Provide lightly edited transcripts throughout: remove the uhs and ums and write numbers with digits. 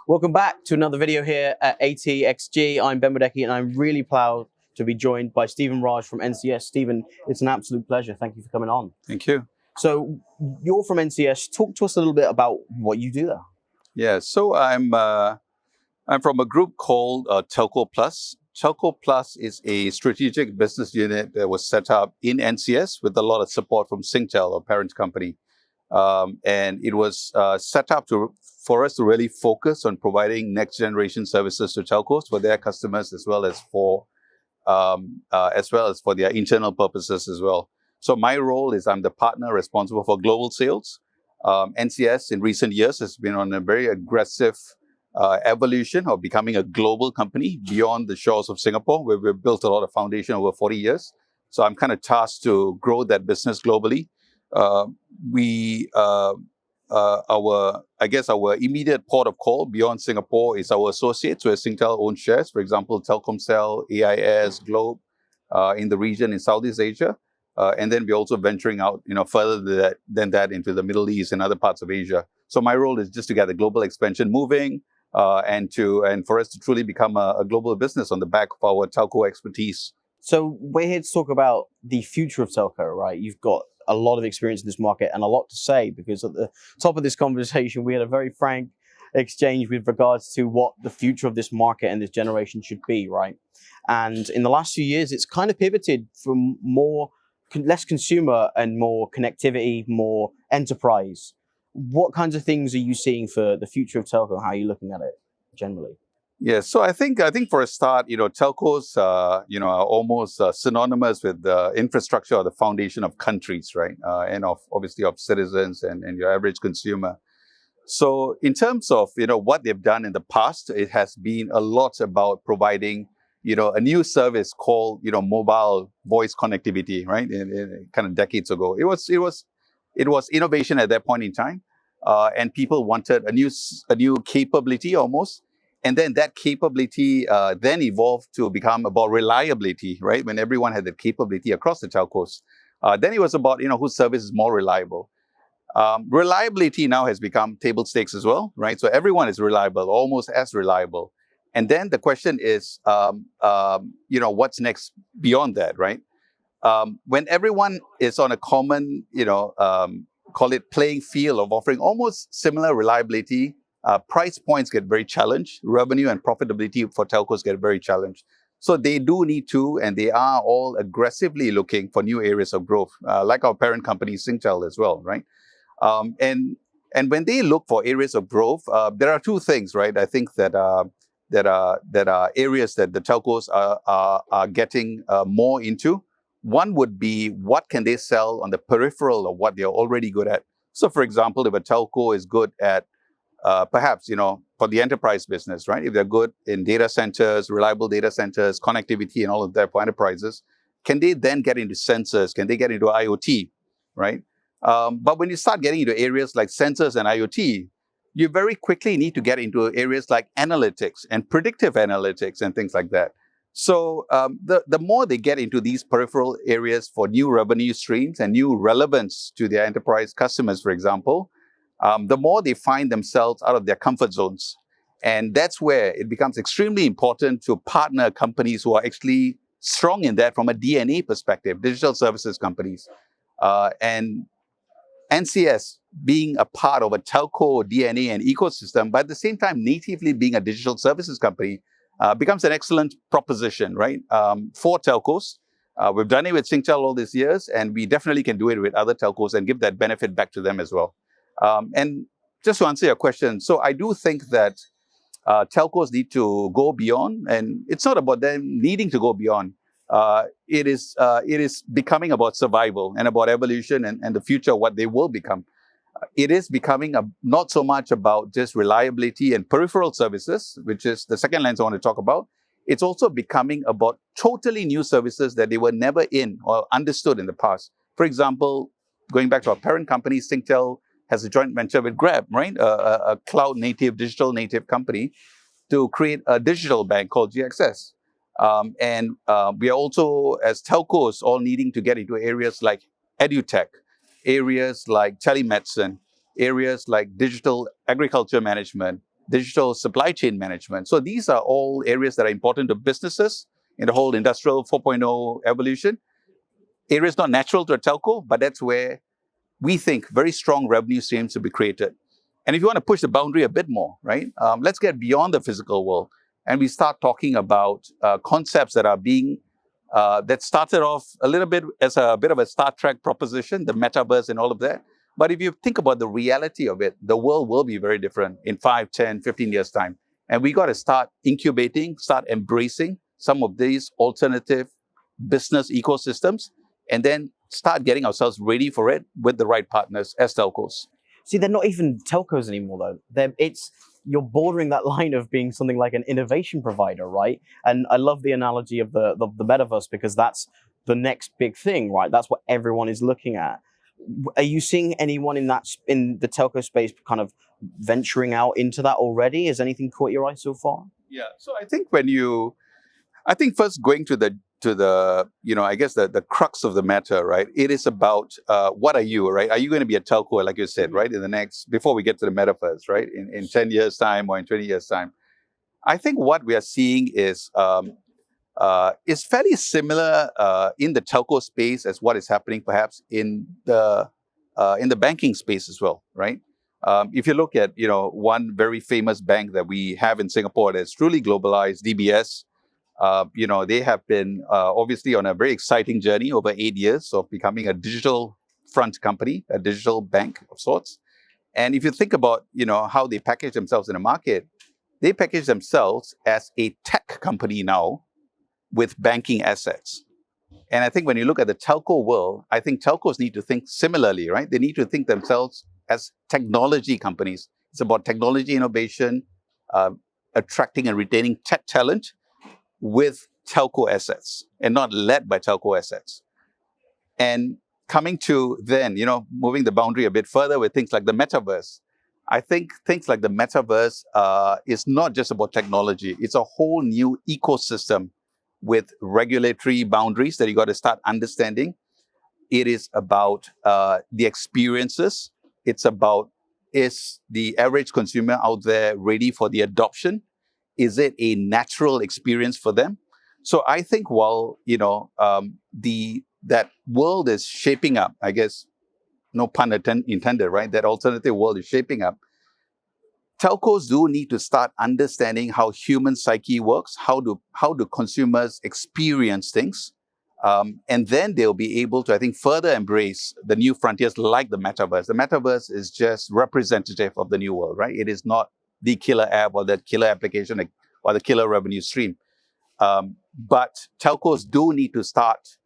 Welcome back to another video here at ATXG. I'm Ben Wadecki and I'm really proud to be joined by Stephen Raj from NCS. Stephen, it's an absolute pleasure. Thank you for coming on. Thank you. So you're from NCS. Talk to us a little bit about what you do there. Yeah, so I'm from a group called Telco Plus. Telco Plus is a strategic business unit that was set up in NCS with a lot of support from Singtel, our parent company. And it was set up for us to really focus on providing next generation services to telcos for their customers as well as for their internal purposes as well. So my role is I'm the partner responsible for global sales. NCS in recent years has been on a very aggressive evolution of becoming a global company beyond the shores of Singapore, where we've built a lot of foundation over 40 years. So I'm kind of tasked to grow that business globally. Our immediate port of call beyond Singapore is our associates where Singtel owns shares. For example, Telkomsel, AIS, Globe in the region in Southeast Asia. And then we're also venturing out, further than that into the Middle East and other parts of Asia. So my role is just to get the global expansion moving and for us to truly become a global business on the back of our telco expertise. So we're here to talk about the future of telco, right? You've got a lot of experience in this market and a lot to say, because at the top of this conversation, we had a very frank exchange with regards to what the future of this market and this generation should be, right? And in the last few years, it's kind of pivoted from less consumer and more connectivity, more enterprise. What kinds of things are you seeing for the future of telco? How are you looking at it generally? Yeah, so I think for a start, telcos, are almost synonymous with the infrastructure or the foundation of countries, right? And obviously of citizens and your average consumer. So in terms of, what they've done in the past, it has been a lot about providing, a new service called, mobile voice connectivity, right? In kind of decades ago, it was innovation at that point in time, and people wanted a new capability almost. And then that capability then evolved to become about reliability, right? When everyone had the capability across the telcos, then it was about whose service is more reliable. Reliability now has become table stakes as well, right? So everyone is reliable, almost as reliable. And then the question is, what's next beyond that, right? When everyone is on a common, call it playing field of offering almost similar reliability, price points get very challenged. Revenue and profitability for telcos get very challenged. So they do need to, and they are all aggressively looking for new areas of growth, like our parent company, Singtel as well, right? And when they look for areas of growth, there are two things, right? I think that are areas that the telcos are getting more into. One would be, what can they sell on the peripheral of what they're already good at? So, for example, if a telco is good at perhaps, for the enterprise business, right? If they're good in data centers, reliable data centers, connectivity and all of that for enterprises, can they then get into sensors? Can they get into IoT, right? But when you start getting into areas like sensors and IoT, you very quickly need to get into areas like analytics and predictive analytics and things like that. So the more they get into these peripheral areas for new revenue streams and new relevance to their enterprise customers, for example, the more they find themselves out of their comfort zones. And that's where it becomes extremely important to partner companies who are actually strong in that from a DNA perspective, digital services companies. And NCS being a part of a telco DNA and ecosystem, but at the same time natively being a digital services company, becomes an excellent proposition, right? For telcos. We've done it with Singtel all these years, and we definitely can do it with other telcos and give that benefit back to them as well. And just to answer your question, so I do think that telcos need to go beyond, and it's not about them needing to go beyond. It is becoming about survival and about evolution and the future, what they will become. It is becoming not so much about just reliability and peripheral services, which is the second lens I want to talk about. It's also becoming about totally new services that they were never in or understood in the past. For example, going back to our parent company, Singtel has a joint venture with Grab, right? A cloud native, digital native company to create a digital bank called GXS. And we are also, as telcos, all needing to get into areas like edutech, areas like telemedicine, areas like digital agriculture management, digital supply chain management. So these are all areas that are important to businesses in the whole industrial 4.0 evolution. Areas not natural to a telco, but that's where we think very strong revenue streams to be created. And if you want to push the boundary a bit more, right, let's get beyond the physical world and we start talking about concepts that are being that started off a little bit as a bit of a Star Trek proposition, the metaverse and all of that. But if you think about the reality of it, the world will be very different in 5, 10, 15 years' time. And we got to start incubating, start embracing some of these alternative business ecosystems, and then start getting ourselves ready for it with the right partners as telcos. See, they're not even telcos anymore, though. You're bordering that line of being something like an innovation provider, right? And I love the analogy of the metaverse because that's the next big thing, right? That's what everyone is looking at. Are you seeing anyone in the telco space kind of venturing out into that already? Has anything caught your eye so far? Yeah. So I think first going to the I guess the crux of the matter, right? It is about what are you, right? Are you going to be a telco, like you said, right? Before we get to the metaverse, right? In 10 years' time or in 20 years' time. I think what we are seeing is fairly similar in the telco space as what is happening perhaps in the banking space as well, right? If you look at one very famous bank that we have in Singapore that's truly globalized, DBS, they have been obviously on a very exciting journey over 8 years of becoming a digital front company, a digital bank of sorts. And if you think about how they package themselves in the market, they package themselves as a tech company now with banking assets. And I think when you look at the telco world, I think telcos need to think similarly, right? They need to think themselves as technology companies. It's about technology innovation, attracting and retaining tech talent with telco assets and not led by telco assets. And coming to then, moving the boundary a bit further with things like the metaverse. I think things like the metaverse is not just about technology. It's a whole new ecosystem with regulatory boundaries that you got to start understanding. It is about the experiences. It's about, is the average consumer out there ready for the adoption? Is it a natural experience for them? So I think while that world is shaping up, I guess, no pun intended, right? That alternative world is shaping up. Telcos do need to start understanding how human psyche works, how do consumers experience things, and then they'll be able to, I think, further embrace the new frontiers like the metaverse. The metaverse is just representative of the new world, right? It is not the killer app or the killer application or the killer revenue stream. But telcos do need to start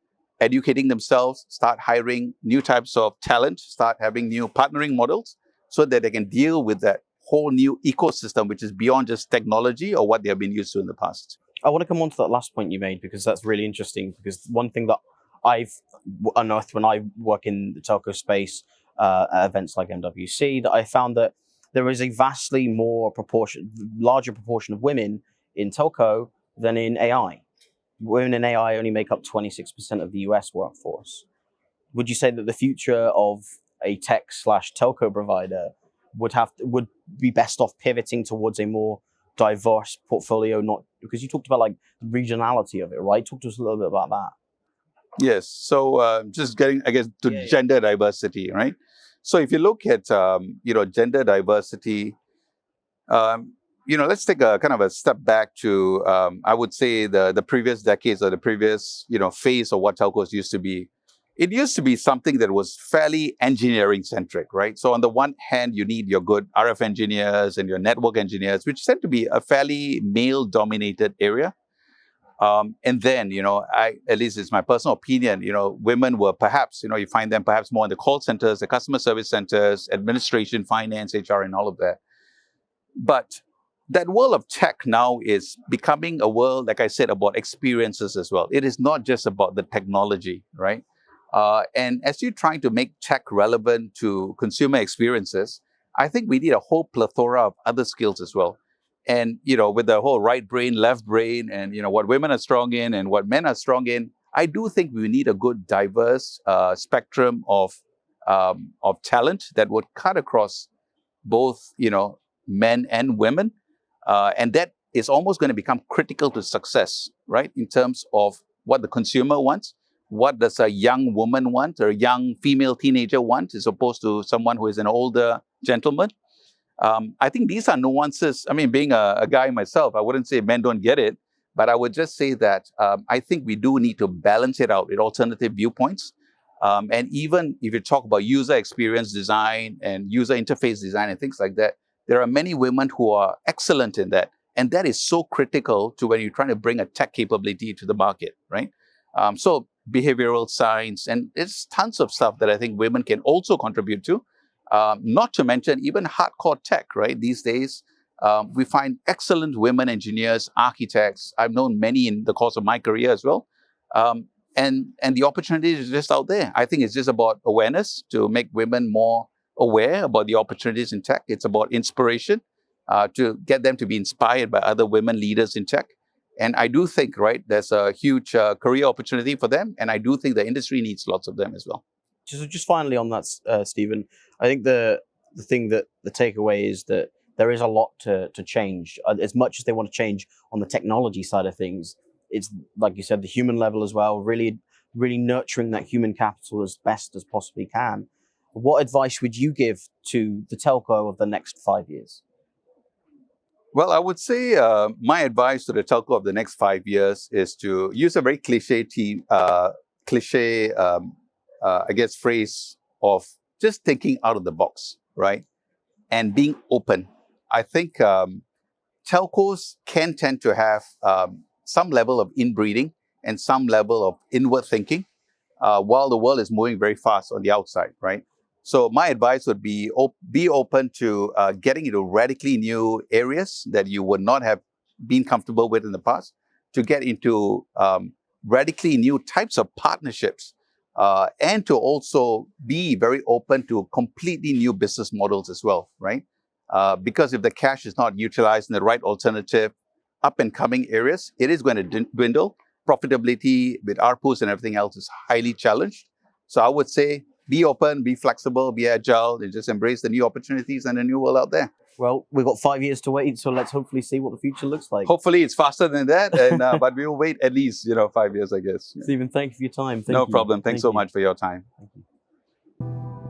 educating themselves, start hiring new types of talent, start having new partnering models so that they can deal with that whole new ecosystem, which is beyond just technology or what they have been used to in the past. I want to come on to that last point you made because that's really interesting. Because one thing that I've unearthed when I work in the telco space at events like MWC, that I found that there is a vastly larger proportion of women in telco than in AI. Women in AI only make up 26% of the US workforce. Would you say that the future of a tech/telco provider would be best off pivoting towards a more diverse portfolio? Not because you talked about like the regionality of it, right? Talk to us a little bit about that. Yes. So just getting, I guess, to gender diversity, right? So if you look at gender diversity, let's take a kind of a step back to I would say the previous decades or the previous phase of what telcos used to be. It used to be something that was fairly engineering centric, right? So on the one hand, you need your good RF engineers and your network engineers, which tend to be a fairly male dominated area. And then, at least it's my personal opinion, women were perhaps, you find them perhaps more in the call centers, the customer service centers, administration, finance, HR, and all of that. But that world of tech now is becoming a world, like I said, about experiences as well. It is not just about the technology, right? And as you're trying to make tech relevant to consumer experiences, I think we need a whole plethora of other skills as well. And, with the whole right brain, left brain, and, what women are strong in and what men are strong in, I do think we need a good diverse spectrum of talent that would cut across both, men and women. And that is almost going to become critical to success, right? In terms of what the consumer wants, what does a young woman want or a young female teenager want, as opposed to someone who is an older gentleman. I think these are nuances. I mean, being a guy myself, I wouldn't say men don't get it, but I would just say that I think we do need to balance it out with alternative viewpoints. And even if you talk about user experience design and user interface design and things like that, there are many women who are excellent in that. And that is so critical to when you're trying to bring a tech capability to the market, right? So behavioral science, and there's tons of stuff that I think women can also contribute to. Not to mention even hardcore tech, right? These days, we find excellent women engineers, architects. I've known many in the course of my career as well. And the opportunity is just out there. I think it's just about awareness to make women more aware about the opportunities in tech. It's about inspiration to get them to be inspired by other women leaders in tech. And I do think, right, there's a huge career opportunity for them. And I do think the industry needs lots of them as well. Just finally on that, Stephen, I think the thing that the takeaway is that there is a lot to change. As much as they want to change on the technology side of things, it's like you said, the human level as well. Really nurturing that human capital as best as possibly can. What advice would you give to the telco of the next 5 years? Well, I would say my advice to the telco of the next 5 years is to use a very cliche, I guess, phrase of just thinking out of the box, right? And being open. I think telcos can tend to have some level of inbreeding and some level of inward thinking while the world is moving very fast on the outside, right? So my advice would be open to getting into radically new areas that you would not have been comfortable with in the past, to get into radically new types of partnerships, and to also be very open to completely new business models as well, right? Because if the cash is not utilized in the right alternative, up and coming areas, it is going to dwindle. Profitability with ARPUs and everything else is highly challenged. So I would say, be open, be flexible, be agile, and just embrace the new opportunities and the new world out there. Well, we've got 5 years to wait, so let's hopefully see what the future looks like. Hopefully it's faster than that, and but we will wait at least 5 years, I guess. Stephen, thank you for your time. No problem. Thanks so much for your time. Thank you.